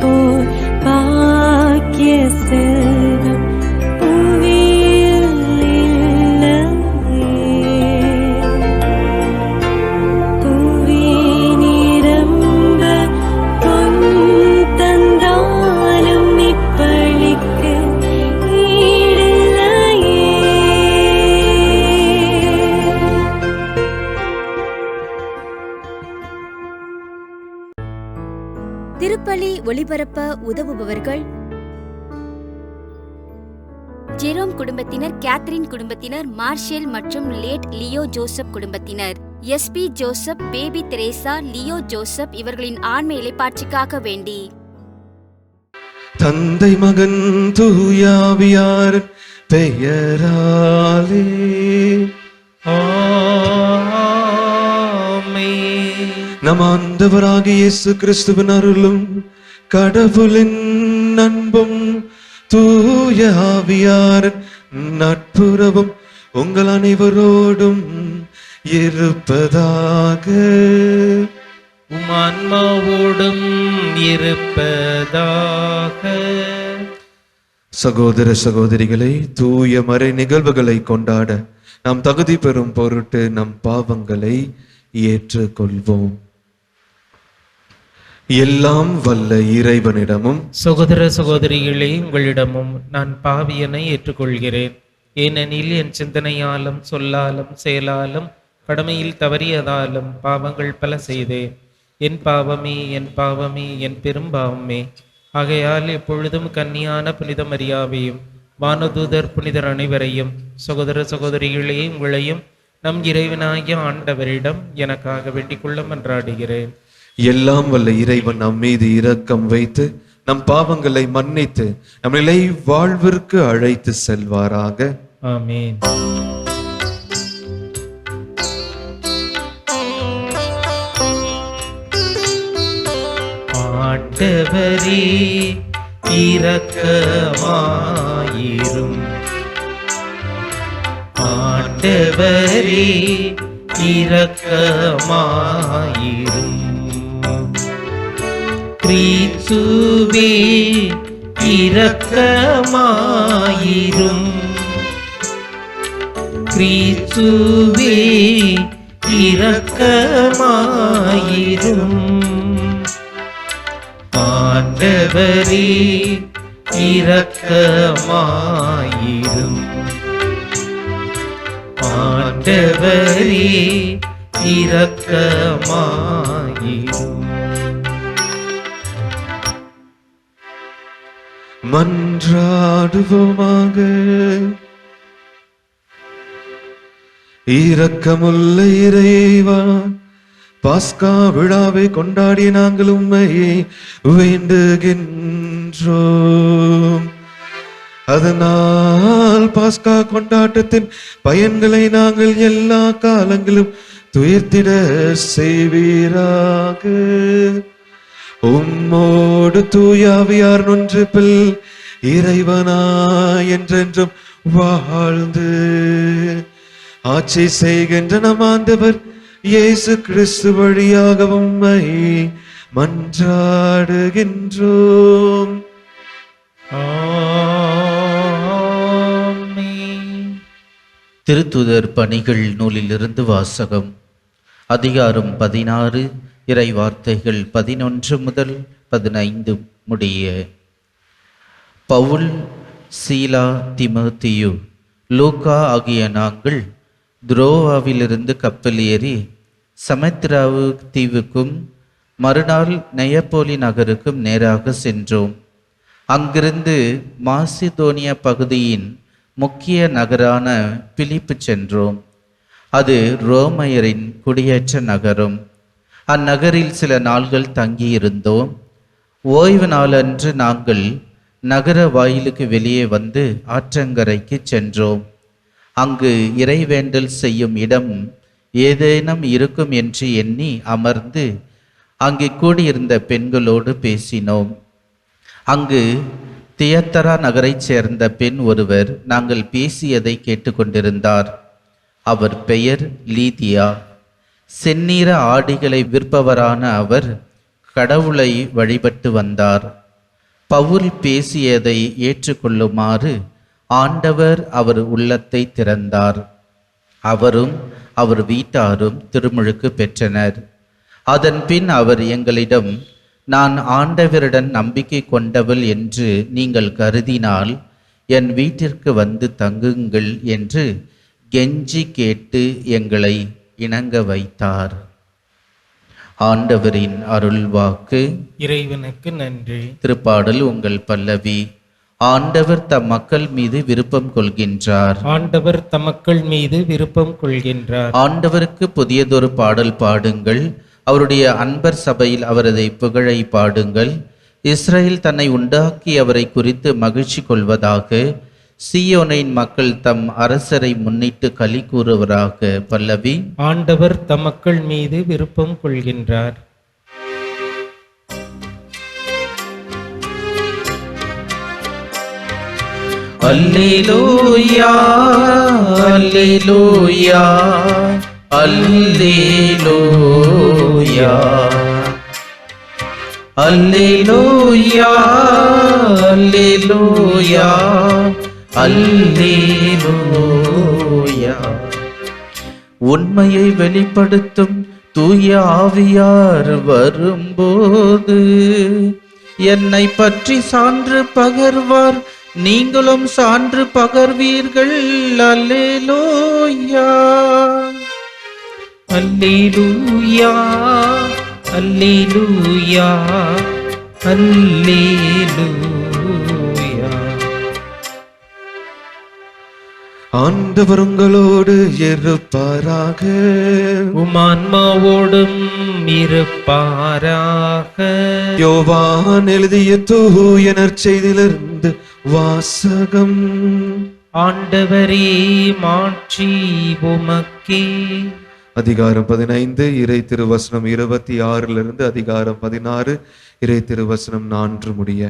போல் பாக்கிய செல்வம் புவியில் இல்லையே. புவி நிரம்ப பொன் தந்தாலும் இப்பளிக்கு ஈடில்லையே. திருப்பலி ஒளிபரப்ப உதவுபவர்கள்: ஜெரோம் குடும்பத்தினர், கேத்ரின் குடும்பத்தினர், மார்ஷல் மற்றும் லேட் லியோ ஜோசப் குடும்பத்தினர், SP Joseph, Baby Teresa, Leo Joseph இவர்களின் ஆன்ம இளைப்பாட்சிக்காக வேண்டி தந்தை மகன் தூயாவியார் பெயராலே நம் ஆண்டவராகிய இயேசு கிறிஸ்துவின் அருளும் கடவுளின் அன்பும் தூய ஆவியாரின் நட்புறவும் உங்கள் அனைவரோடும் இருப்பதாக. உம் ஆன்மாவோடும் இருப்பதாக. சகோதர சகோதரிகளை, தூய மறை நிகழ்வுகளை கொண்டாட நாம் தகுதி பெறும் பொருட்டு நம் பாவங்களை ஏற்றுக்கொள்வோம். எல்லாம் வல்ல இறைவனிடமும் சகோதர சகோதரிகளே, உங்களிடமும் நான் பாவியனை ஏற்றுக்கொள்கிறேன். ஏனெனில் என் சிந்தனையாலும் சொல்லாலும் செயலாலும் கடமையில் தவறியதாலும் பாவங்கள் பல செய்தேன். என் பாவமே, என் பாவமே, என் பெரும் பாவமே. ஆகையால் எப்பொழுதும் கன்னியான புனித மரியாவையும் வானதூதர் புனிதர் அனைவரையும், சகோதர சகோதரிகளே உங்களையும் நம் இறைவனாகிய ஆண்டவரிடம் எனக்காக வேண்டிக் கொள்ள மன்றாடுகிறேன். எல்லாம் வல்ல இறைவன் நம் மீது இரக்கம் வைத்து நம் பாவங்களை மன்னித்து நம் நிலை வாழ்விற்கு அழைத்து செல்வாராக. ஆமென். ஆண்டவரே இரக்கமாயிரும். ஆண்டவரே இரக்கமாயிரும். கிறிஸ்துவே இரக்கமாயிரும். கிறிஸ்துவே இரக்கமாயிரும். ஆண்டவரே இரக்கமாயிரும். ஆண்டவரே இரக்கமாயிரும். மன்றாடுவோமாக. இரக்கமுள்ள இறைவா, பாஸ்கா விழாவை கொண்டாடிய நாங்கள் உம்மையை வேண்டுகின்றோம். அதனால் பாஸ்கா கொண்டாட்டத்தின் பயன்களை நாங்கள் எல்லா காலங்களும் துயர்த்திட செய்வீராக. உம்மோடு தூயாவியார் ஒன்றிப்பில் இறைவனா என்றென்றும் வாழ்ந்து ஆட்சி செய்கின்ற நம் ஆண்டவர் இயேசு கிறிஸ்து வழியாக உம்மை மன்றாடுகின்றோம். திருத்துதர் பணிகள் நூலிலிருந்து வாசகம். அதிகாரம் 16, இறை வார்த்தைகள் 11 முதல் 15 முடிய. பவுல், சீலா, தீமோத்தேயு, லூக்கா ஆகிய நாங்கள் துரோவாவிலிருந்து கப்பல் ஏறி சமத்ராவு தீவுக்கும் மறுநாள் நெயப்போலி நகருக்கும் நேராக சென்றோம். அங்கிருந்து மாசிதோனியா பகுதியின் முக்கிய நகரான பிலிப்பு சென்றோம். அது ரோமையரின் குடியேற்ற நகரம். அந்நகரில் சில நாள்கள் தங்கியிருந்தோம். ஓய்வு நாளன்று நாங்கள் நகர வாயிலுக்கு வெளியே வந்து ஆற்றங்கரைக்கு சென்றோம். அங்கு இறைவேண்டல் செய்யும் இடம் ஏதேனும் இருக்கும் என்று எண்ணி அமர்ந்து அங்கே கூடியிருந்த பெண்களோடு பேசினோம். அங்கு தியத்தரா நகரைச் சேர்ந்த பெண் ஒருவர் நாங்கள் பேசியதை கேட்டுக்கொண்டிருந்தார். அவர் பெயர் லீதியா. செந்நிற ஆடைகளை விற்பவரான அவர் கடவுளை வழிபட்டு வந்தார். பவுல் பேசியதை ஏற்றுக்கொள்ளுமாறு ஆண்டவர் அவர் உள்ளத்தை திறந்தார். அவரும் அவர் வீட்டாரும் திருமுழுக்கு பெற்றனர். அதன் பின் அவர் எங்களிடம், நான் ஆண்டவரிடம் நம்பிக்கை கொண்டவள் என்று நீங்கள் கருதினால் என் வீட்டிற்கு வந்து தங்குங்கள் என்று கெஞ்சி கேட்டு எங்களை இணங்க வைத்தார். ஆண்டவரின் அருள்வாக்கு. இறைவனுக்கு நன்றி. திருப்பாடல் உங்கள் பல்லவி. ஆண்டவர் தம் மக்கள் மீது விருப்பம் கொள்கின்றார். ஆண்டவர் தம் மக்கள் மீது விருப்பம் கொள்கின்றார். ஆண்டவருக்கு புதியதொரு பாடல் பாடுங்கள். அவருடைய அன்பர் சபையில் அவரது புகழை பாடுங்கள். இஸ்ரேல் தன்னை உண்டாக்கி அவரை குறித்து மகிழ்ச்சி கொள்வதாக. சீயோனின் மக்கள் தம் அரசரை முன்னிட்டு களி கூறுவராக. பல்லவி. ஆண்டவர் தம் மக்கள் மீது விருப்பம் கொள்கின்றார். அல்லேலூயா அல்லேலூயா அல்லேலூயா அல்லேலூயா அல்லேலூயா அல்லேலூயா. உண்மையை வெளிப்படுத்தும் தூய ஆவியார் வரும்போது என்னை பற்றி சான்று பகர்வார். நீங்களும் சான்று பகர்வீர்கள். அல்லேலூயா அல்லேலூயா அல்லேலூயா அல்லேலூயா. ஆண்டவர் உங்களோடு இருப்பாராக. உமான்மாவோடும் இருப்பாராக. யோவான் எழுதிய தூய நற்செய்தியிலிருந்து வாசகம். ஆண்டவரே மாட்சி உமக்கே. அதிகாரம் 15 இறை திருவசனம் 26 அதிகாரம் 16 இறை திருவசனம் 4 முடிய.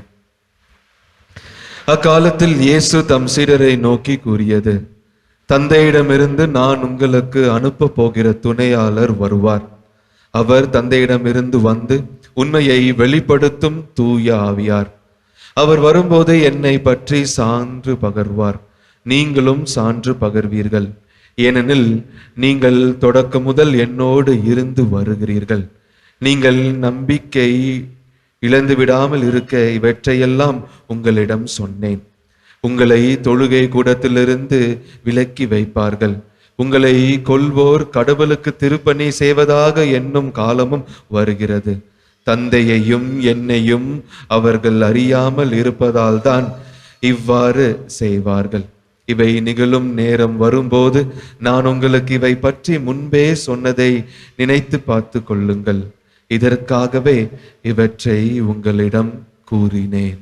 அக்காலத்தில் இயேசு தம் சீடரை நோக்கி கூறியது, தந்தையிடமிருந்து நான் உங்களுக்கு அனுப்ப போகிற துணையாளர் வருவார். அவர் தந்தையிடமிருந்து வந்து உண்மையை வெளிப்படுத்தும் தூய ஆவியார். அவர் வரும்போது என்னை பற்றி சான்று பகர்வார். நீங்களும் சான்று பகர்வீர்கள். ஏனெனில் நீங்கள் தொடக்க முதல் என்னோடு இருந்து வருகிறீர்கள். நீங்கள் நம்பிக்கை இழந்து விடாமல் இருக்க இவற்றையெல்லாம் உங்களிடம் சொன்னேன். உங்களை தொழுகை கூடத்திலிருந்து விலக்கி வைப்பார்கள். உங்களை கொல்வோர் கடவுளுக்கு திருப்பணி செய்வதாக எண்ணும் காலமும் வருகிறது. தந்தையையும் என்னையும் அவர்கள் அறியாமல் இருப்பதால் தான் இவ்வாறு செய்வார்கள். இவை நிகழும் நேரம் வரும்போது நான் உங்களுக்கு இவை பற்றி முன்பே சொன்னதை நினைத்து பார்த்து கொள்ளுங்கள். இதற்காகவே இவற்றை உங்களிடம் கூறினேன்.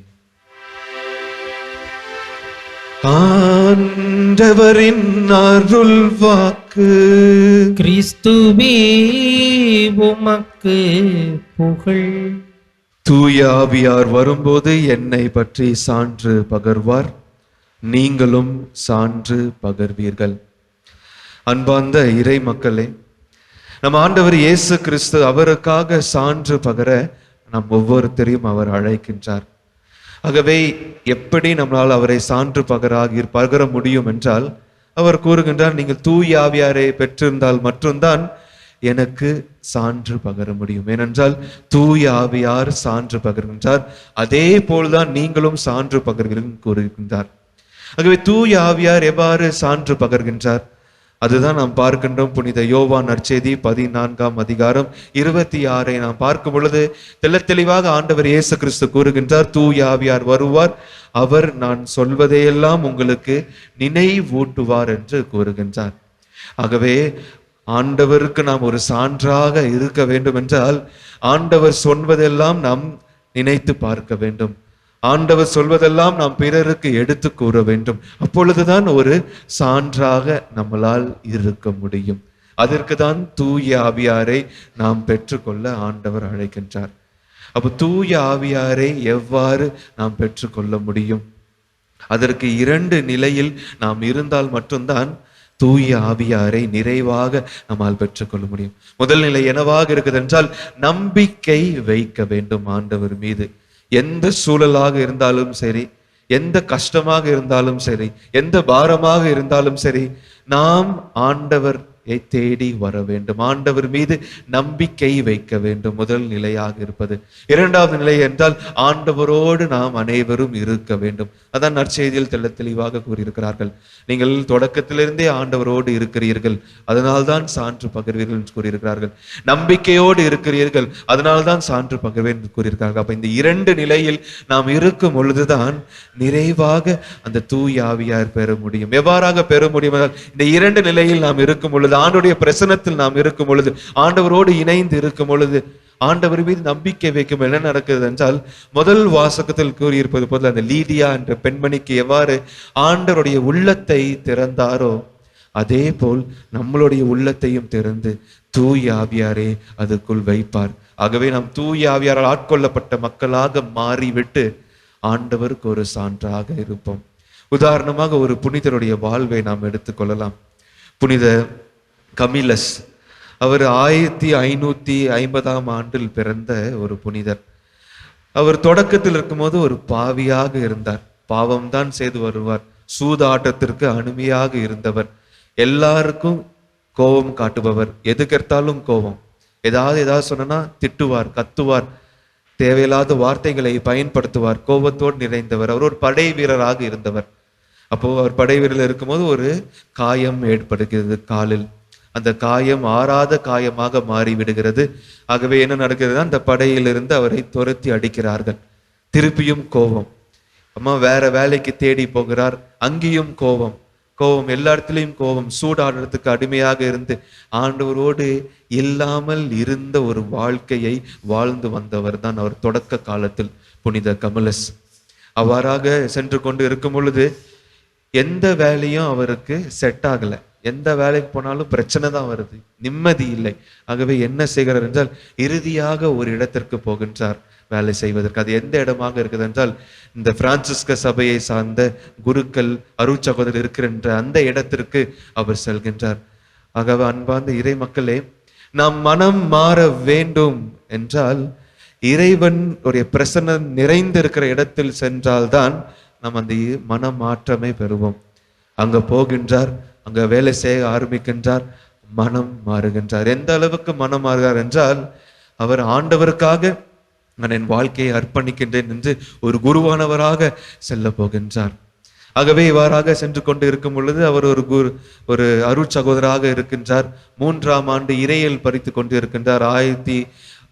ஆண்டவரின் அருள் வாக்கு. கிறிஸ்துவே உமக்கு புகழ். தூய ஆவியார் வரும்போது என்னை பற்றி சான்று பகர்வார். நீங்களும் சான்று பகர்வீர்கள். அன்பார்ந்த இறை மக்களே, நம் ஆண்டவர் இயேசு கிறிஸ்து அவருக்காக சான்று பகர நம் ஒவ்வொருத்தரையும் அவர் அழைக்கின்றார். ஆகவே எப்படி நம்மளால் அவரை சான்று பகர முடியும் என்றால், அவர் கூறுகின்றார், நீங்கள் தூய ஆவியாரை பெற்றிருந்தால் மட்டும்தான் எனக்கு சான்று பகர முடியும். ஏனென்றால் தூய ஆவியார் சான்று பகர்கின்றார். அதே போல்தான் நீங்களும் சான்று பகர்கிறீர்கள் கூறுகின்றார். ஆகவே தூய ஆவியார் எவ்வாறு சான்று பகர்கின்றார்? அதுதான் நாம் பார்க்கின்றோம். புனித யோவான் நற்செய்தி 14 அதிகாரம் 26 நாம் பார்க்கும் பொழுது தெளிவாக ஆண்டவர் இயேசு கிறிஸ்து கூறுகின்றார், தூய ஆவியார் வருவார், அவர் நான் சொல்வதையெல்லாம் உங்களுக்கு நினைவூட்டுவார் என்று கூறுகின்றார். ஆகவே ஆண்டவருக்கு நாம் ஒரு சான்றாக இருக்க வேண்டும் என்றால் ஆண்டவர் சொல்வதெல்லாம் நாம் நினைத்து பார்க்க வேண்டும். ஆண்டவர் சொல்வதெல்லாம் நாம் பிறருக்கு எடுத்து கூற வேண்டும். அப்பொழுதுதான் ஒரு சான்றாக நம்மளால் இருக்க முடியும். அதற்கு தான் தூய ஆவியாரை நாம் பெற்றுக்கொள்ள ஆண்டவர் அழைக்கின்றார். அப்போ தூய ஆவியாரை எவ்வாறு நாம் பெற்றுக்கொள்ள முடியும்? அதற்கு 2 நிலையில் நாம் இருந்தால் மட்டும்தான் தூய ஆவியாரை நிறைவாக நம்மால் பெற்றுக்கொள்ள முடியும். முதல் நிலை என்னவாக இருக்குது என்றால் நம்பிக்கை வைக்க வேண்டும் ஆண்டவர் மீது. எந்த சூழலாக இருந்தாலும் சரி, எந்த கஷ்டமாக இருந்தாலும் சரி, எந்த பாரமாக இருந்தாலும் சரி, நாம் ஆண்டவரை தேடி வர வேண்டும். ஆண்டவர் மீது நம்பிக்கை வைக்க வேண்டும், முதல் நிலையாக இருப்பது. இரண்டாவது நிலை என்றால் ஆண்டவரோடு நாம் அனைவரும் இருக்க வேண்டும். அதான் நற்செய்தியில் தெள்ள தெளிவாக கூறியிருக்கிறார்கள். நீங்கள் தொடக்கத்திலிருந்தே ஆண்டவரோடு இருக்கிறீர்கள், அதனால்தான் சான்று பகிர்வீர்கள் என்று கூறியிருக்கிறார்கள். நம்பிக்கையோடு இருக்கிறீர்கள், அதனால்தான் சான்று பகிர்வேன் என்று கூறியிருக்கிறார்கள். அப்ப இந்த இரண்டு நிலையில் நாம் இருக்கும் பொழுதுதான் நிறைவாக அந்த தூய ஆவியார் பெற முடியும். எவ்வாறாக பெற முடியும்? இந்த இரண்டு நிலையில் நாம் இருக்கும் பொழுது, ஆண்டவருடைய பிரசன்னத்தில் நாம் இருக்கும் பொழுது, ஆண்டவரோடு இணைந்து இருக்கும் பொழுது, ஆண்டவர் மீது நம்பிக்கை வைக்கும் என்ன நடக்கிறது என்றால், முதல் வாசகத்தில் கூறியிருப்பது போல அந்த லீடியா என்ற பெண்மணிக்கு எவ்வாறு ஆண்டவருடைய உள்ளத்தை திறந்தாரோ, அதே போல் நம்மளுடைய உள்ளத்தையும் திறந்து தூய ஆவியாரே அதுக்குள் வைப்பார். ஆகவே நாம் தூய ஆவியாரால் ஆட்கொள்ளப்பட்ட மக்களாக மாறிவிட்டு ஆண்டவருக்கு ஒரு சான்றாக இருப்போம். உதாரணமாக ஒரு புனிதருடைய வாழ்வை நாம் எடுத்துக்கொள்ளலாம். புனித கமிலஸ், அவர் 1550ஆம் ஆண்டில் பிறந்த ஒரு புனிதர். அவர் தொடக்கத்தில் இருக்கும்போது ஒரு பாவியாக இருந்தார். பாவம்தான் செய்து வருவார். சூதாட்டத்திற்கு அனுமையாக இருந்தவர். எல்லாருக்கும் கோபம் காட்டுபவர். எதுக்கெடுத்தாலும் கோபம். ஏதாவது சொன்னா திட்டுவார், கத்துவார், தேவையில்லாத வார்த்தைகளை பயன்படுத்துவார். கோபத்தோடு நிறைந்தவர். அவர் ஒரு படை வீரராக இருந்தவர். அப்போ அவர் படை வீரர் இருக்கும்போது ஒரு காயம் ஏற்படுகிறது காலில். அந்த காயம் ஆறாத காயமாக மாறி விடுகிறது. ஆகவே என்ன நடக்கிறது? அந்த படையிலிருந்து அவரை துரத்தி அடிக்கிறார்கள். திருப்பியும் கோபம். அம்மா வேற வேலைக்கு தேடி போகிறார். அங்கேயும் கோபம். எல்லா இடத்துலையும் கோபம். சூடாடுறதுக்கு அடிமையாக இருந்து ஆண்டவரோடு இல்லாமல் இருந்த ஒரு வாழ்க்கையை வாழ்ந்து வந்தவர் தான் அவர் தொடக்க காலத்தில் புனித கமலஸ். அவ்வாறாக சென்று கொண்டு இருக்கும் பொழுது எந்த வேலையும் அவருக்கு செட் ஆகலை. எந்த வேலைக்கு போனாலும் பிரச்சனை தான் வருது, நிம்மதி இல்லை. ஆகவே என்ன செய்கிறார் என்றால், இறுதியாக ஒரு இடத்திற்கு போகின்றார் வேலை செய்வதற்கு. அது எந்த இடமாக இருக்குது என்றால், இந்த பிரான்சிஸ்க சபையை சார்ந்த குருக்கள் அருட்சகோதரர் இருக்கின்ற அந்த இடத்திற்கு அவர் செல்கின்றார். ஆகவே அன்பார்ந்த இறை மக்களே, நாம் மனம் மாற வேண்டும் என்றால் இறைவன் ஒரு பிரசன்னம் நிறைந்திருக்கிற இடத்தில் சென்றால்தான் நாம் அந்த மனமாற்றமே பெறுவோம். அங்க போகின்றார், அங்க வேலை செய்ய ஆரம்பிக்கின்றார், மனம் மாறுகின்றார். எந்த அளவுக்கு மனம் மாறுகிறார் என்றால், அவர் ஆண்டவருக்காக நான் என் வாழ்க்கையை அர்ப்பணிக்கின்றேன் என்று ஒரு குருவானவராக செல்ல போகின்றார். ஆகவே இவ்வாறாக சென்று கொண்டு இருக்கும் பொழுது அவர் ஒரு அருட்சகோதராக இருக்கின்றார். 3ஆம் ஆண்டு இறையியல் படித்து கொண்டு இருக்கின்றார்.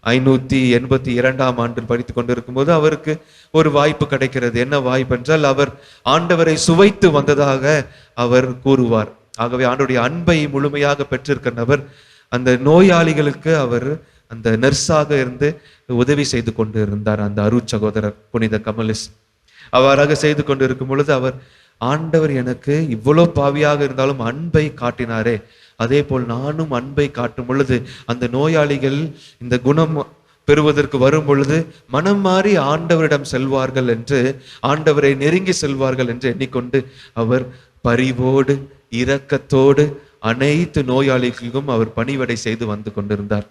1582ஆம் ஆண்டில் படித்து கொண்டிருக்கும் போது அவருக்கு ஒரு வாய்ப்பு கிடைக்கிறது. என்ன வாய்ப்பு என்றால், அவர் ஆண்டவரை சுவைத்து வந்ததாக அவர் கூறுவார். ஆகவே ஆண்டவருடைய அன்பை முழுமையாக பெற்றிருக்கிற நபர். அந்த நோயாளிகளுக்கு அவர் அந்த நர்ஸாக இருந்து உதவி செய்து கொண்டு இருந்தார் அந்த அருட்சகோதரர் புனித கமலிஸ். அவ்வாறாக செய்து கொண்டு இருக்கும் பொழுது அவர், ஆண்டவர் எனக்கு இவ்வளவு பாவியாக இருந்தாலும் அன்பை காட்டினாரே, அதே போல் நானும் அன்பை காட்டும் பொழுது அந்த நோயாளிகள் இந்த குணம் பெறுவதற்கு வரும் பொழுது மனம் மாறி ஆண்டவரிடம் செல்வார்கள் என்று, ஆண்டவரை நெருங்கி செல்வார்கள் என்று எண்ணிக்கொண்டு அவர் பரிவோடு இரக்கத்தோடு அனைத்து நோயாளிகளுக்கும் அவர் பணிவடை செய்து வந்து கொண்டிருந்தார்.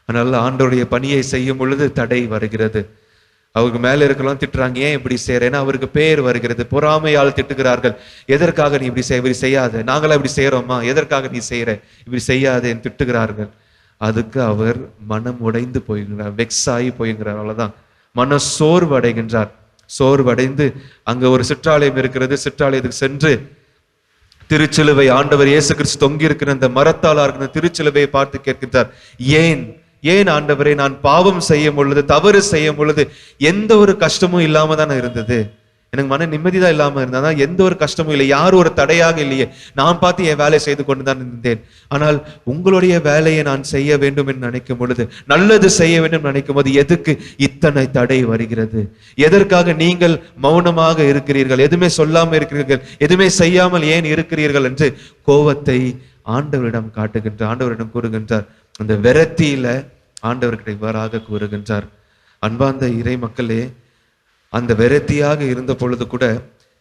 ஆனால் ஆண்டவருடைய பணியை செய்யும் பொழுது தடை வருகிறது. அவருக்கு மேல இருக்கலாம் திட்டுறாங்க, ஏன் இப்படி செய்யற? ஏன்னா அவருக்கு பேர் வருகிறது. பொறாமையால் திட்டுகிறார்கள். எதற்காக நீ இப்படி செய்யாத? நாங்களா இப்படி செய்யறோமா? எதற்காக நீ செய்யற? இப்படி செய்யாதேன்னு திட்டுகிறார்கள். அதுக்கு அவர் மனம் உடைந்து போய்கிறார், வெக்ஸாகி போய்கிறார். அவ்வளவுதான், மன சோர்வு அடைகின்றார். சோர்வடைந்து அங்க ஒரு சிற்றாலயம் இருக்கிறது. சிற்றாலயத்துக்கு சென்று திருச்சிலுவை, ஆண்டவர் இயேசு கிறிஸ்து தொங்கி இருக்கிற அந்த மரத்தால் இருக்கிற திருச்சிலுவையை பார்த்து கேட்கின்றார், ஏன் ஆண்டவரே, நான் பாவம் செய்யும் பொழுது, தவறு செய்யும் பொழுது எந்த ஒரு கஷ்டமும் இல்லாம தானே இருந்தது, எனக்கு மன நிம்மதிதான் இல்லாம இருந்தா, எந்த ஒரு கஷ்டமும் இல்லை, யாரும் ஒரு தடையாக இல்லையே, நான் பார்த்து என் வேலையை செய்து கொண்டுதான் இருந்தேன். ஆனால் உங்களுடைய வேலையை நான் செய்ய வேண்டும் என்று நினைக்கும் பொழுது, நல்லது செய்ய வேண்டும் நினைக்கும் போது எதுக்கு இத்தனை தடை வருகிறது? எதற்காக நீங்கள் மௌனமாக இருக்கிறீர்கள்? எதுவுமே சொல்லாம இருக்கிறீர்கள்? எதுவுமே செய்யாமல் ஏன் இருக்கிறீர்கள் என்று கோபத்தை ஆண்டவரிடம் காட்டுகின்றார். ஆண்டவரிடம் கூறுகின்றார். அந்த விரத்தியில ஆண்டவர்கிட்ட இவ்வாறாக கூறுகின்றார். அன்பார்ந்த இறை மக்களே, அந்த விரத்தியாக இருந்த பொழுது கூட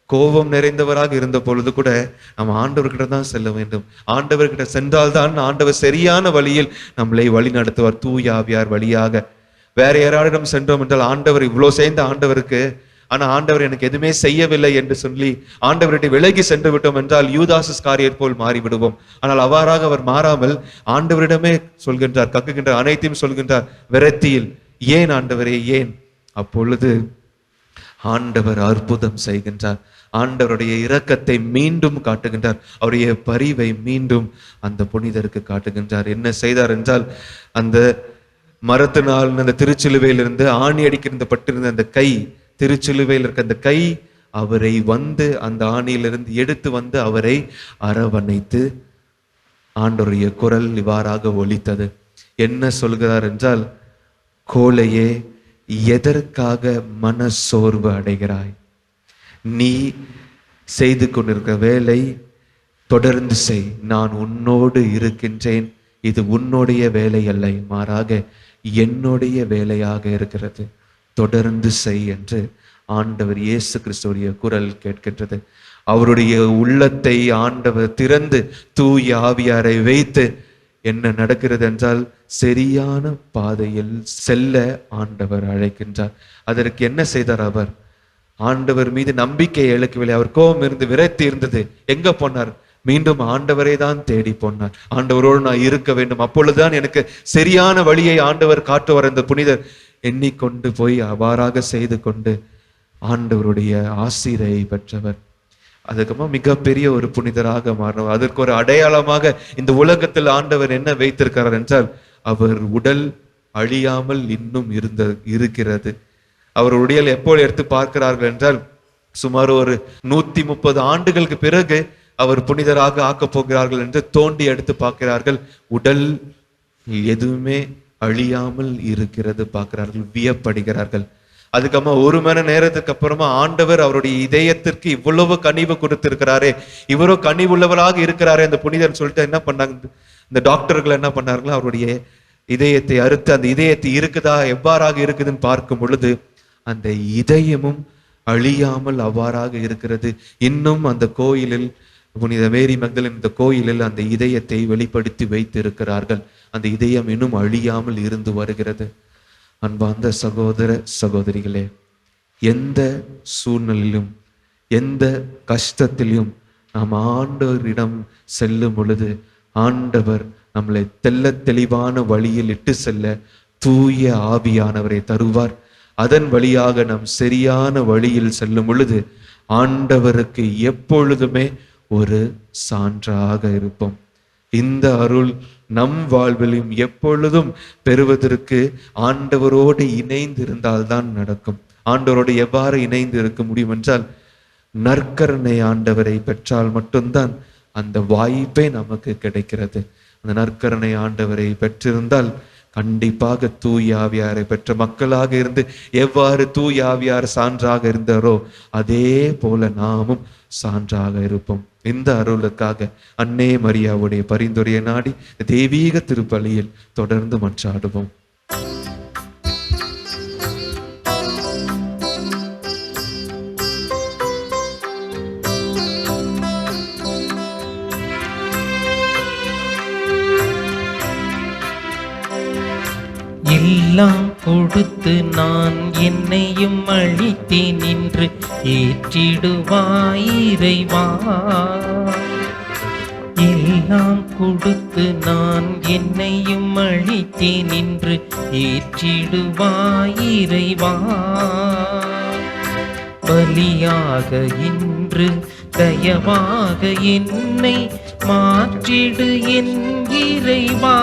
கோபம் நிறைந்தவராக இருந்த பொழுது கூட நம்ம ஆண்டவர்கிட்ட தான் செல்ல வேண்டும். ஆண்டவர்கிட்ட சென்றால்தான் ஆண்டவர் சரியான வழியில் நம்மளை வழி நடத்துவார், தூய ஆவியார் வழியாக. வேற யாராரிடம் சென்றோம் என்றால், ஆண்டவர் இவ்வளோ செய்த ஆண்டவருக்கு, ஆனா ஆண்டவர் எனக்கு எதுவுமே செய்யவில்லை என்று சொல்லி ஆண்டவர்கிட்ட விலகி சென்று விட்டோம் என்றால் யூதாஸ் காரியர் போல் மாறிவிடுவோம். ஆனால் அவ்வாறாக அவர் மாறாமல் ஆண்டவரிடமே சொல்கின்றார், கக்குகின்ற அனைத்தையும் சொல்கின்றார் விரத்தியில். ஏன் ஆண்டவரே ஏன்? அப்பொழுது ஆண்டவர் அற்புதம் செய்கின்றார். ஆண்டவருடைய இரக்கத்தை மீண்டும் காட்டுகின்றார், அவருடைய பரிவை மீண்டும் அந்த புனிதருக்கு காட்டுகின்றார். என்ன செய்தார் என்றால், அந்த மரத்தினால் அந்த திருச்சிலுவையிலிருந்து ஆணி அடிக்கிற பட்டிருந்த அந்த கை, திருச்சிலுவையில் இருக்க அந்த கை அவரை வந்து அந்த ஆணியிலிருந்து எடுத்து வந்து அவரை அரவணைத்து ஆண்டவருடைய குரல் இவ்வாறாக ஒலித்தது. என்ன சொல்கிறார் என்றால், கோழையே, எதற்காக மன சோர்வு அடைகிறாய்? நீ செய்து கொண்டிருக்கிற வேலை தொடர்ந்து செய், நான் உன்னோடு இருக்கின்றேன். இது உன்னுடைய வேலை அல்ல, மாறாக என்னுடைய வேலையாக இருக்கிறது, தொடர்ந்து செய் என்று ஆண்டவர் இயேசு கிறிஸ்துவுடைய குரல் கேட்கின்றது. அவருடைய உள்ளத்தை ஆண்டவர் திறந்து தூய ஆவியாரை வைத்து என்ன நடக்கிறது என்றால், சரியான பாதையில் செல்ல ஆண்டவர் அழைக்கின்றார். அதற்கு என்ன செய்தார் அவர்? ஆண்டவர் மீது நம்பிக்கை இழக்கவில்லை. அவர் கோபம் இருந்து விரக்தி இருந்தது, எங்க போனார்? மீண்டும் ஆண்டவரை தான் தேடி போனார். ஆண்டவரோடு நான் இருக்க வேண்டும், அப்பொழுதுதான் எனக்கு சரியான வழியை ஆண்டவர் காட்டுவார். அந்த புனிதர் எண்ணிக்கொண்டு போய் அவ்வாறாக செய்து கொண்டு ஆண்டவருடைய ஆசீரை பெற்றவர். அதுக்கப்புறம் மிகப்பெரிய ஒரு புனிதராக மாறினவர். அதற்கு ஒரு அடையாளமாக இந்த உலகத்தில் ஆண்டவர் என்ன வைத்திருக்கிறார் என்றால், அவர் உடல் அழியாமல் இன்னும் இருக்கிறது. அவர் உடல் எப்போது எடுத்து பார்க்கிறார்கள் என்றால், சுமார் ஒரு 130 ஆண்டுகளுக்கு பிறகு அவர் புனிதராக ஆக்கப் போகிறார்கள் என்று தோண்டி எடுத்து பார்க்கிறார்கள். உடல் எதுவுமே அழியாமல் இருக்கிறது பார்க்கிறார்கள், வியப்படுகிறார்கள். அதுக்கப்புறமா 1 மணி நேரத்துக்கு அப்புறமா ஆண்டவர் அவருடைய இதயத்திற்கு இவ்வளவு கனிவு கொடுத்திருக்கிறாரே, இவரோ கனிவுள்ளவராக இருக்கிறாரே அந்த புனிதர் சொல்லிட்டு என்ன பண்ணாங்க, இந்த டாக்டர்கள் என்ன பண்ணார்கள், அவருடைய இதயத்தை அறுத்து அந்த இதயத்தை இருக்குதா எவ்வாறாக இருக்குதுன்னு பார்க்கும் பொழுது அந்த இதயமும் அழியாமல் அவ்வாறாக இருக்கிறது. இன்னும் அந்த கோயிலில், புனித மேரி மக்தலேன் இந்த கோயிலில் அந்த இதயத்தை வெளிப்படுத்தி வைத்து இருக்கிறார்கள். அந்த இதயம் இன்னும் அழியாமல் இருந்து வருகிறது. அன்பார்ந்த சகோதர சகோதரிகளே, எந்த சூழ்நிலையிலும் எந்த கஷ்டத்திலும் நாம் ஆண்டவரிடம் செல்லும் பொழுது ஆண்டவர் நம்மளை தெளிவான வழியில் இட்டு செல்ல தூய ஆவியானவரை தருவார். அதன் வழியாக நாம் சரியான வழியில் செல்லும் பொழுது ஆண்டவருக்கு எப்பொழுதுமே ஒரு சான்றாக இருப்போம். இந்த அருள் நம் வாழ்விலும் எப்பொழுதும் பெறுவதற்கு ஆண்டவரோடு இணைந்து இருந்தால்தான் நடக்கும். ஆண்டவரோடு எவ்வாறு இணைந்து இருக்க முடியும் என்றால், நற்கருணை ஆண்டவரை பெற்றால் மட்டும்தான் அந்த வாய்ப்பே நமக்கு கிடைக்கிறது. அந்த நற்கருணை ஆண்டவரை பெற்றிருந்தால் கண்டிப்பாக தூய ஆவியாரை பெற்ற மக்களாக இருந்து எவ்வாறு தூய ஆவியார் சான்றாக இருந்தாரோ அதே போல நாமும் சான்றாக இருப்போம். இந்த அருளுக்காக அன்னை மரியாவுடைய பரிந்துரையை நாடி தெய்வீக திருப்பலியில் தொடர்ந்து மன்றாடுவோம். எல்லாம் கொடுத்து நான் என்னையும் அழித்தேன் என்று ஏற்றிடுவாய் இறைவா. எல்லாம் கொடுத்து நான் என்னையும் அழித்தேன் என்று ஏற்றிடுவாய் இறைவா. பலியாக இன்று தயவாக என்னை மாற்றிடு என் இறைவா,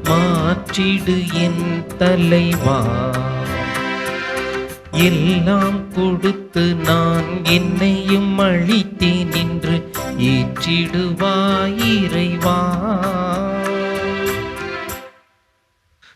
மாற்றிடு என் தலைவா. எல்லாம் கொடுத்து நான் என்னையும் அழித்தேன் என்று ஏற்றிடுவாய் இறைவா.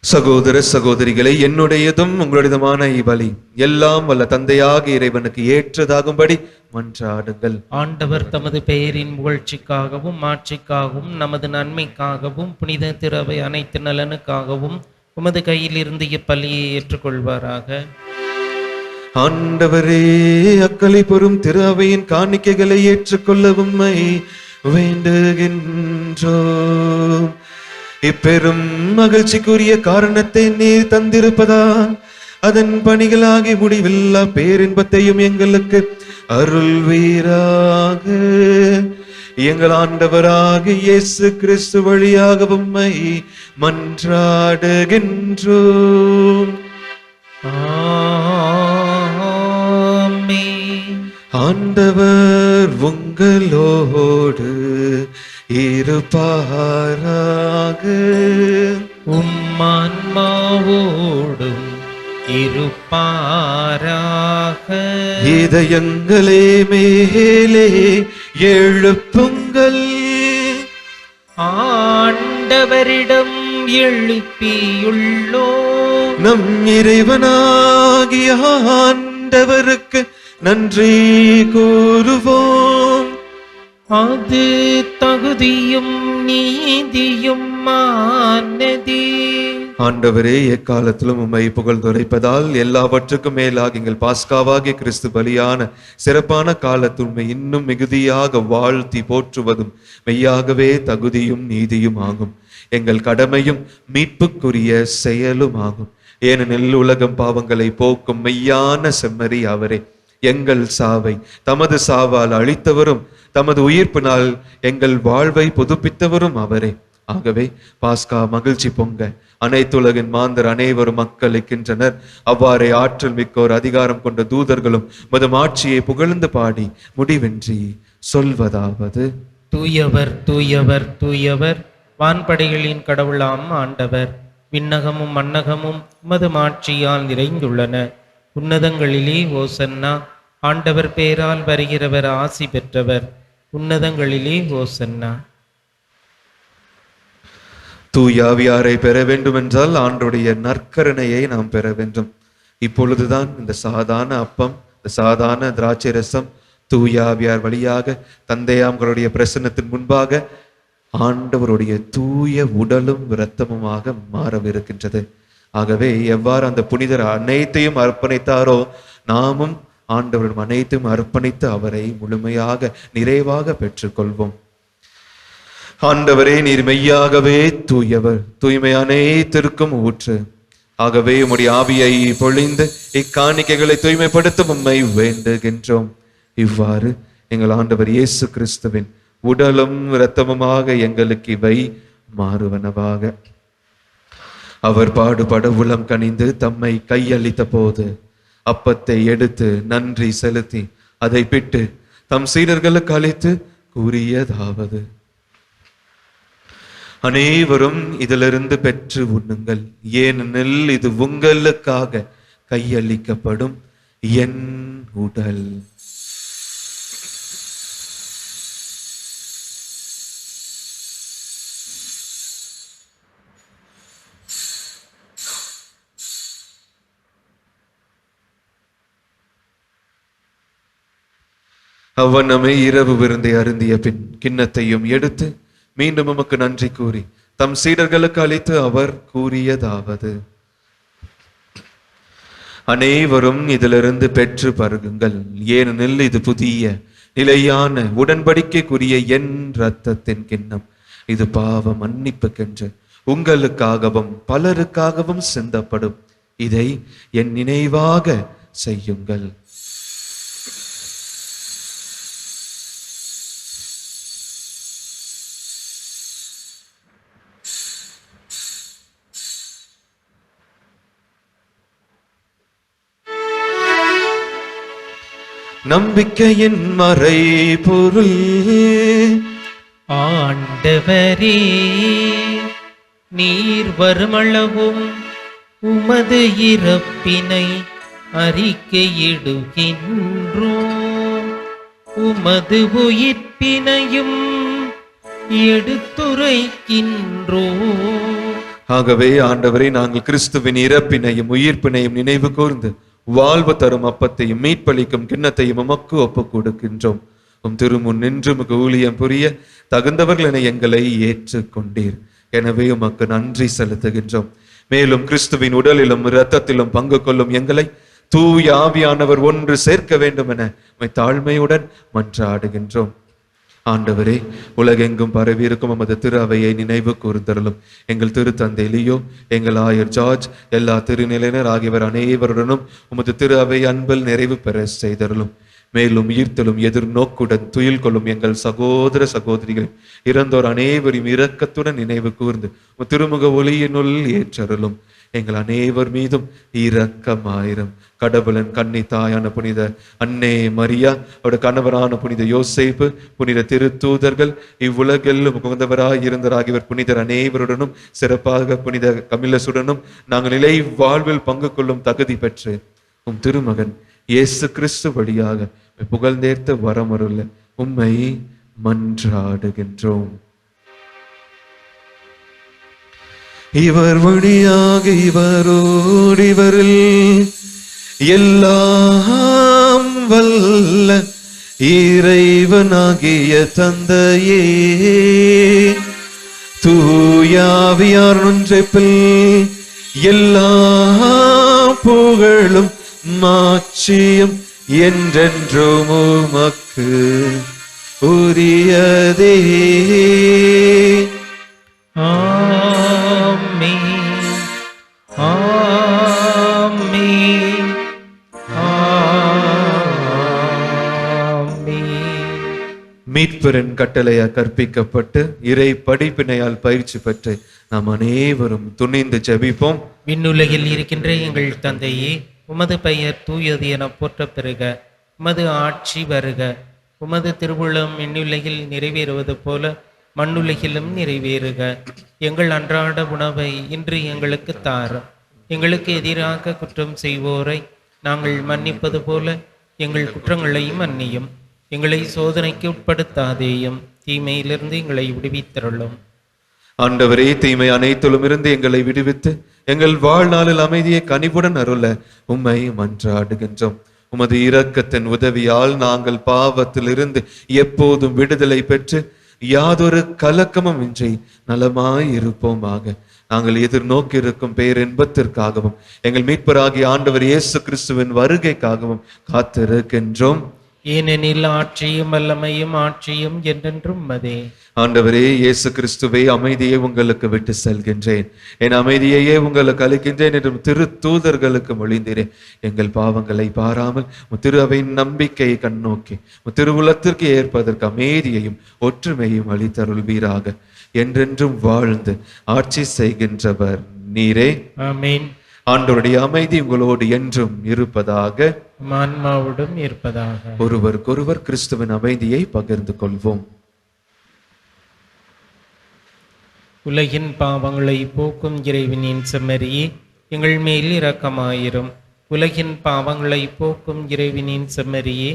சகோதர சகோதரிகளே, என்னுடையதும் உங்களுடையதுமான இவ்வழி எல்லாம் வல்ல தந்தையாக இறைவனுக்கு ஏற்றதாகும்படி மன்றாடுங்கள். ஆண்டவர் தமது பெயரின் புகழ்ச்சிக்காகவும் மாட்சிக்காகவும் நமது நன்மைக்காகவும் புனித திரவை அனைத்து நலனுக்காகவும் உமது கையில் இருந்து இப்பலியை ஏற்றுக்கொள்வாராக. ஆண்டவரே, அக்களை பொறும் திரு அவையின் காணிக்கைகளை ஏற்றுக்கொள்ள உம்மை வேண்டுகின்றோம். இப்பெரும் மகிழ்ச்சிக்குரிய காரணத்தை நீர் தந்திருப்பதால் அதன் பணிகளாகி முடிவில்லா பேரின்பத்தையும் எங்களுக்கு அருள்வீராக. எங்கள் ஆண்டவராகிய இயேசு கிறிஸ்து வழியாக உம்மை மன்றாடுகின்றோம். ஆமென். ஆண்டவர் உங்களோடு இருப்பாராக. உம்மான்மாவோடும் இருப்பாராக. இதயங்களே மேலே எழுப்புங்கள், ஆண்டவரிடம் எழுப்பியுள்ளோம். நம் இறைவனாகிய ஆண்டவருக்கு நன்றி கூறுவோம். அது தகுதியும் நீதியும் ஆனதே. ஆண்டவரே, எக்காலத்திலும் உம்மை புகழ்ந்துரைப்பதால் எல்லாவற்றுக்கும் மேலாக எங்கள் பாஸ்காவாகிய கிறிஸ்து பலியான சிறப்பான காலத்தில் உம்மை இன்னும் மிகுதியாக வாழ்த்தி போற்றுவதும் மெய்யாகவே தகுதியும் நீதியும் ஆகும். எங்கள் கடமையும் மீட்புக்குரிய செயலும் ஆகும். ஏனெனில் உலகம் பாவங்களை போக்கும் மெய்யான செம்மறி அவரே. எங்கள் சாவை தமது சாவால் அழித்தவரும் தமது உயிர்ப்பினால் எங்கள் வாழ்வை புதுப்பித்தவரும் அவரே. ஆகவே பாஸ்கா மகிழ்ச்சி பொங்க அனைத்துலகின் மாந்தர் அனைவரும் மக்களிக்கின்றனர். அவ்வாறே ஆற்றல் மிக்கோர் அதிகாரம் கொண்ட தூதர்களும் மது ஆட்சியை புகழ்ந்து பாடி முடிவின்றி சொல்வதாவது: தூயவர் தூயவர் தூயவர், வான்படைகளின் கடவுளாம் ஆண்டவர். விண்ணகமும் மண்ணகமும் உமது மாட்சியால் நிறைந்துள்ளன. உன்னதங்களிலே ஓசன்னா. ஆண்டவர் பேரால் வருகிறவர் ஆசி பெற்றவர். உன்னதங்களிலே ஓசன்னா. தூயாவியாரை பெற வேண்டுமென்றால் ஆண்டுடைய நற்கருணையை நாம் பெற வேண்டும். இப்பொழுதுதான் இந்த சாதாரண அப்பம், இந்த சாதாரண திராட்சை ரசம் தூயாவியார் வழியாக தந்தையாம்களுடைய பிரசன்னத்தின் முன்பாக ஆண்டவருடைய தூய உடலும் இரத்தமுமாக மாறவிருக்கின்றது. ஆகவே எவ்வாறு அந்த புனிதர் அனைத்தையும் அர்ப்பணித்தாரோ, நாமும் ஆண்டவரிடம் அனைத்தையும் அர்ப்பணித்து அவரை முழுமையாக நிறைவாக பெற்றுக்கொள்வோம். ஆண்டவரே, நீர் மெய்யாகவே தூயவர், தூய்மை அனைத்திற்கும் ஊற்று. ஆகவே உம்முடைய ஆவியை பொழிந்து இக்காணிக்கைகளை தூய்மைப்படுத்த உம்மை வேண்டுகின்றோம். இவ்வாறு எங்கள் ஆண்டவர் இயேசு கிறிஸ்துவின் உடலும் இரத்தமுமாக எங்களுக்கு இவை மாறுவனவாக. அவர் பாடுபட உளம் கனிந்து தம்மை கையளித்த போது அப்பத்தை எடுத்து நன்றி செலுத்தி அதை பிட்டு தம் சீடர்களுக்கு அளித்து கூறியதாவது: அனைவரும் இதிலிருந்து பெற்று உண்ணுங்கள், ஏனெனில் இது உங்களுக்காக கையளிக்கப்படும் என் உடல். அவ்வண்ணமே இரவு விருந்தை அருந்திய பின் கிண்ணத்தையும் எடுத்து மீண்டும் உமக்கு நன்றி கூறி தம் சீடர்களுக்கு அளித்து அவர் கூறியதாவது: அனைவரும் இதிலிருந்து பெற்று பருகுங்கள், ஏனெனில் இது புதிய நிலையான உடன்படிக்கைக்குரிய என் இரத்தத்தின் கிண்ணம். இது பாவ மன்னிப்புக்கென்று உங்களுக்காகவும் பலருக்காகவும் சிந்தப்படும். இதை என் நினைவாக செய்யுங்கள். நம்பிக்கையின் மறை பொருள். ஆண்டவரே, நீர் வருமளவும் உமது இறப்பினை அறிக்கையிடுகின்றோம், உமது உயிர்ப்பினையும் எடுத்துரைக்கின்றோம். ஆகவே ஆண்டவரே, நாங்கள் கிறிஸ்துவின் இறப்பினையும் உயிர்ப்பினையும் நினைவு கூர்ந்து வாழ்வு தரும் அப்பத்தையும் மீட்பளிக்கும் கிண்ணத்தையும் உமக்கு ஒப்புக் கொடுக்கின்றோம். உம் திருமுன் நின்று உமக்கு ஊழியம் புரிய தகுந்தவர்கள் என எங்களை ஏற்றுக்கொண்டீர். எனவே உமக்கு நன்றி செலுத்துகின்றோம். மேலும் கிறிஸ்துவின் உடலிலும் இரத்தத்திலும் பங்கு கொள்ளும் எங்களை தூய ஆவியானவர் ஒன்று சேர்க்க வேண்டும் என உம்மை தாழ்மையுடன் மன்றாடுகின்றோம். ஆண்டவரே, உலகெங்கும் பரவி இருக்கும் நமது திரு அவையை நினைவு கூர்ந்தருளும். எங்கள் திருத்தந்தை லியோ, எங்கள் ஆயர் ஜார்ஜ், எல்லா திருநிலையினர் ஆகியவர் அனைவருடனும் உமது திரு அவை அன்பில் நிறைவு பெற செய்தருளும். மேலும் ஈர்த்தலும் எதிர்நோக்குடன் துயில் கொள்ளும் எங்கள் சகோதர சகோதரிகள் இறந்தோர் அனைவரையும் இரக்கத்துடன் நினைவு கூர்ந்து திருமுக ஒளியினுள் ஏற்றருளும். எங்கள் அனைவர் மீதும் இரக்கமாயிரும். கடவுளன் கன்னி தாயான புனித அன்னை மரியா, அவருடைய கணவரான புனித யோசேப்பு, புனித திருத்தூதர்கள், இவ்வுலகெல்லும் உகந்தவராய் இருந்தராகியவர் புனிதர் அனைவருடனும் சிறப்பாக புனித கமிலசுடனும் நாங்கள் நிலை வாழ்வில் பங்கு கொள்ளும் தகுதி பெற்று உம் திருமகன் இயேசு கிறிஸ்து வழியாக புகழ்ந்தேர்த்த வரமருள உம்மை மன்றாடுகின்றோம். இவர் வழியாக இவரோடு இவரில் எல்லாம் வல்ல இறைவனாகிய தந்தையே, தூயாவியார் ஒன்றைப்பில் எல்லா புகழும் மாட்சியும் என்றென்றும் உமக்கு உரியதே. ஆமென், ஆமென், ஆமென். மீட்பரின் கட்டளையால் கற்பிக்கப்பட்டு இறை படிப்பினையால் பயிற்சி பெற்று நாம் அனைவரும் துணிந்து ஜெபிப்போம். விண்ணுலகில் இருக்கின்ற எங்கள் தந்தையே, உமது பெயர் தூயது என போற்றப் பெறுக. உமது ஆட்சி வருக. உமது திருவுளம் விண்ணுலகில் நிறைவேறுவது போல மண்ணுலகிலும் நிறைவேறுக. எங்கள் அன்றாட உணவை இன்று எங்களுக்கு தாரும். எங்களுக்கு எதிராக குற்றம் செய்வோரை நாங்கள் மன்னிப்பது போல எங்கள் குற்றங்களையும் மன்னியும். எங்களை சோதனைக்கு உட்படுத்தாதேயும், தீமையிலிருந்து எங்களை விடுவித்தருளும். ஆண்டவரே, தீமை அனைத்திலும் இருந்து எங்களை விடுவித்து எங்கள் வாழ்நாளில் அமைதியை கனிவுடன் அருள உம்மை மன்றாடுகின்றோம். உமது இரக்கத்தின் உதவியால் நாங்கள் பாவத்திலிருந்து எப்போதும் விடுதலை பெற்று யாதொரு கலக்கமும் இன்றி நலமாய் இருப்போமாக. நாங்கள் எதிர்நோக்கி இருக்கும் பேரின்பத்திற்காகவும் எங்கள் மீட்பராகிய ஆண்டவர் இயேசு கிறிஸ்துவின் வருகைக்காகவும் காத்திருக்கின்றோம். ஏனெனில் ஆட்சியும் வல்லமையும் ஆட்சியும் என்றென்றும் உமதே. ஆண்டவரே இயேசு கிறிஸ்துவை, அமைதியை உங்களுக்கு விட்டு செல்கின்றேன், என் அமைதியையே உங்களுக்கு அளிக்கின்றேன் என்றும் திரு தூதர்களுக்கு மொழிந்தீரேன். எங்கள் பாவங்களை பாராமல் திரு அவையின் நம்பிக்கையை கண்ணோக்கி திருவுலத்திற்கு ஏற்பதற்கு அமைதியையும் ஒற்றுமையும் அளித்தருள்வீராக. என்றென்றும் வாழ்ந்து ஆட்சி செய்கின்றவர் நீரே. ஆமென். ஆண்டவருடைய அமைதி உங்களோடு என்றும் இருப்பதாக, ஆன்மாவோடும் இருப்பதாக. ஒருவருக்கொருவர் கிறிஸ்துவின் அமைதியை பகிர்ந்து கொள்வோம். உலகின் பாவங்களை போக்கும் இறைவனின் செம்மறியே, எங்கள் மேல் இரக்கமாயிரும். உலகின் பாவங்களை போக்கும் இறைவனின் செம்மறியே,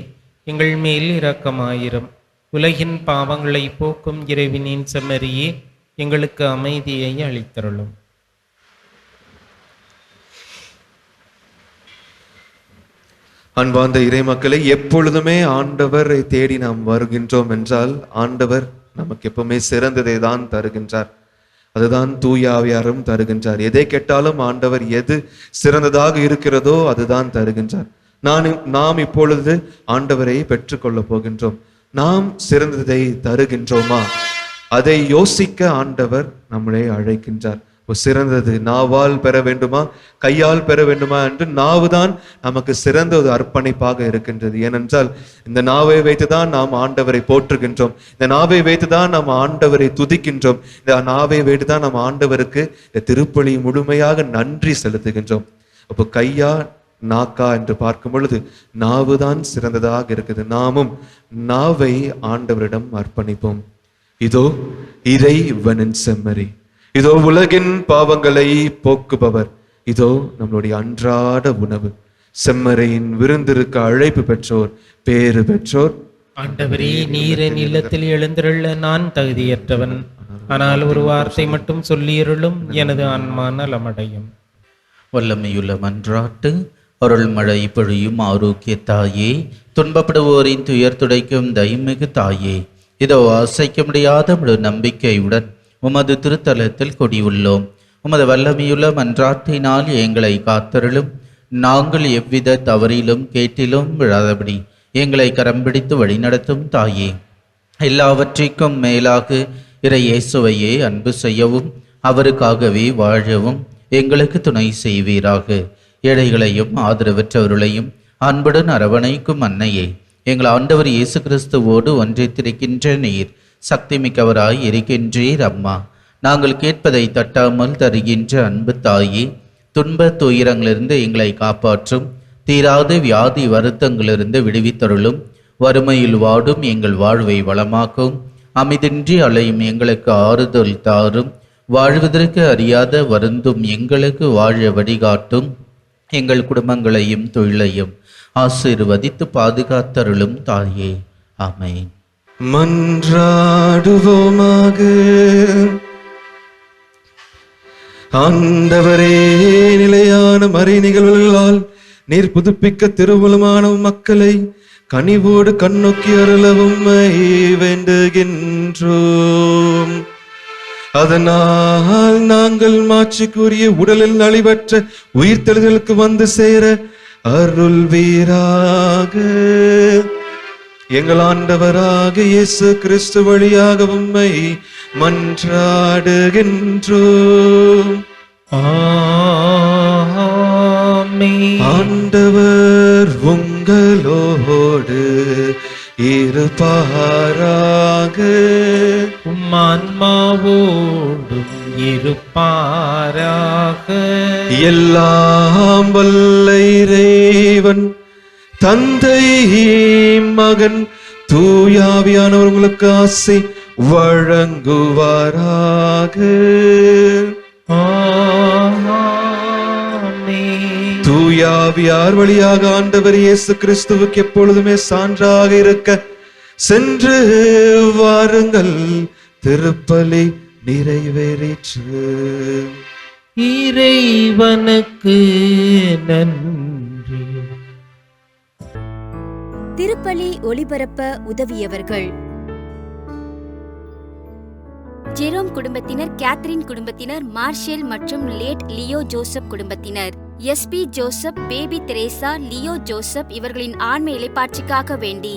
எங்கள் மேல் இரக்கமாயிரும். உலகின் பாவங்களை போக்கும் இறைவனின் செம்மறியே, எங்களுக்கு அமைதியை அளித்தருளும். அன்பார்ந்த இறை மக்களை, எப்பொழுதுமே ஆண்டவரை தேடி நாம் வருகின்றோம் என்றால் ஆண்டவர் நமக்கு எப்பவுமே சிறந்ததை தான் தருகின்றார். அதுதான் தூய ஆவியாரும் தருகின்றார். எதை கேட்டாலும் ஆண்டவர் எது சிறந்ததாக இருக்கிறதோ அதுதான் தருகின்றார். நாம் இப்பொழுது ஆண்டவரை பெற்றுக்கொள்ள போகின்றோம். நாம் சிறந்ததை தருகின்றோமா? அதை யோசிக்க ஆண்டவர் நம்மளை அழைக்கின்றார். சிறந்தது நாவால் பெற வேண்டுமா, கையால் பெற வேண்டுமா என்று நாவுதான் நமக்கு சிறந்த ஒரு அர்ப்பணிப்பாக இருக்கின்றது. ஏனென்றால் இந்த நாவை வைத்துதான் நாம் ஆண்டவரை போற்றுகின்றோம். இந்த நாவை வைத்துதான் நாம் ஆண்டவரை துதிக்கின்றோம். இந்த நாவை வைத்துதான் நாம் ஆண்டவருக்கு இந்த திருப்பலி முழுமையாக நன்றி செலுத்துகின்றோம். அப்போ கையா நாக்கா என்று பார்க்கும் பொழுது நாவுதான் சிறந்ததாக இருக்குது. நாமும் நாவை ஆண்டவரிடம் அர்ப்பணிப்போம். இதோ இறைவனின் செம்மறி, இதோ உலகின் பாவங்களை போக்குபவர், இதோ நம்மளுடைய அன்றாட உணவு. செம்மறையின் விருந்திற்கு அழைப்பு பெற்றோர் பேறு பெற்றோர். ஆண்டவரே, நீரின் இல்லத்தில் எழுந்திருள்ள நான் தகுதியற்றவன், ஆனால் ஒரு வார்த்தை மட்டும் சொல்லியருளும், எனது ஆன்மா நலமடையும். வல்லமையுள்ள மன்றாட்டு. அருள் மழை பொழியும் ஆரோக்கிய தாயே, துன்பப்படுவோரின் துயர் துடைக்கும் தயமிகு தாயே, இதோ அசைக்க முடியாத முழு நம்பிக்கையுடன் உமது திருத்தலத்தில் கொடியுள்ளோம். உமது வல்லமையுள்ள மன்றாட்டினால் எங்களை காத்தருளும். நாங்கள் எவ்வித தவறிலும் கேட்டிலும் விழாதபடி எங்களை கரம் பிடித்து வழிநடத்தும் தாயே, எல்லாவற்றிற்கும் மேலாக இறை இயேசுவையே அன்பு செய்யவும் அவருக்காகவே வாழவும் எங்களுக்கு துணை செய்வீராக. ஏழைகளையும் ஆதரவற்றவர்களையும் அன்புடன் அரவணைக்கும் அன்னையே, எங்கள் ஆண்டவர் இயேசு கிறிஸ்துவோடு ஒன்றித்திருக்கின்ற நீர் சக்தி மிக்கவராய் இருக்கின்றீர் அம்மா. நாங்கள் கேட்பதை தட்டாமல் தருகின்ற அன்பு தாயே, துன்ப துயரங்களிலிருந்து எங்களை காப்பாற்றும், தீராத வியாதி வருத்தங்களிலிருந்து விடுவித்தருளும், வறுமையில் வாடும் எங்கள் வாழ்வை வளமாக்கும், அமைதின்றி அலையும் எங்களுக்கு ஆறுதல் தாரும், வாழ்வதற்கு அறியாத வருந்தும் எங்களுக்கு வாழ வழிகாட்டும், எங்கள் குடும்பங்களையும் தொழிலையும் ஆசீர்வதித்து பாதுகாத்தருளும் தாயே. ஆமென். மன்றாடுவோமாக. ஆண்டவரே, நிலையான மறை நிகழ்வுகளால் நீர் புதுப்பிக்க திருவுளமான மக்களை கனிவோடு கண்ணோக்கி அருளவும் வேண்டுகின்றோம். அதனால் நாங்கள் மாட்சிக்குரிய உடலில் நலிவற்ற உயிர்த்தெழுதலுக்கு வந்து சேர அருள் வீராக. எங்கள் ஆண்டவராக இயேசு கிறிஸ்து வழியாக உம்மை மன்றாடுகின்றோம். ஆமென். ஆண்டவர் உங்களோடு இருப்பாராக. ஆன்மாவோடும் இருப்பாராக. எல்லாம் வல்ல இறைவன் தந்தை மகன் தூயாவியானவர் உங்களுக்கு ஆசை வழங்குவாராக. ஆமென். தூயாவியார் வழியாக ஆண்டவர் இயேசு கிறிஸ்துவுக்கு எப்பொழுதுமே சான்றாக இருக்க சென்று வாருங்கள். திருப்பலி நிறைவேறிற்று. இறைவனுக்கு நன்றி. திருப்பலி ஒளிபரப்ப உதவியவர்கள்: ஜெரோம் குடும்பத்தினர், கேத்ரின் குடும்பத்தினர், மார்ஷல் மற்றும் லேட் லியோ ஜோசப் குடும்பத்தினர், SP Joseph, Baby Teresa, Leo Joseph இவர்களின் ஆன்ம இளைப்பாட்சிக்காக வேண்டி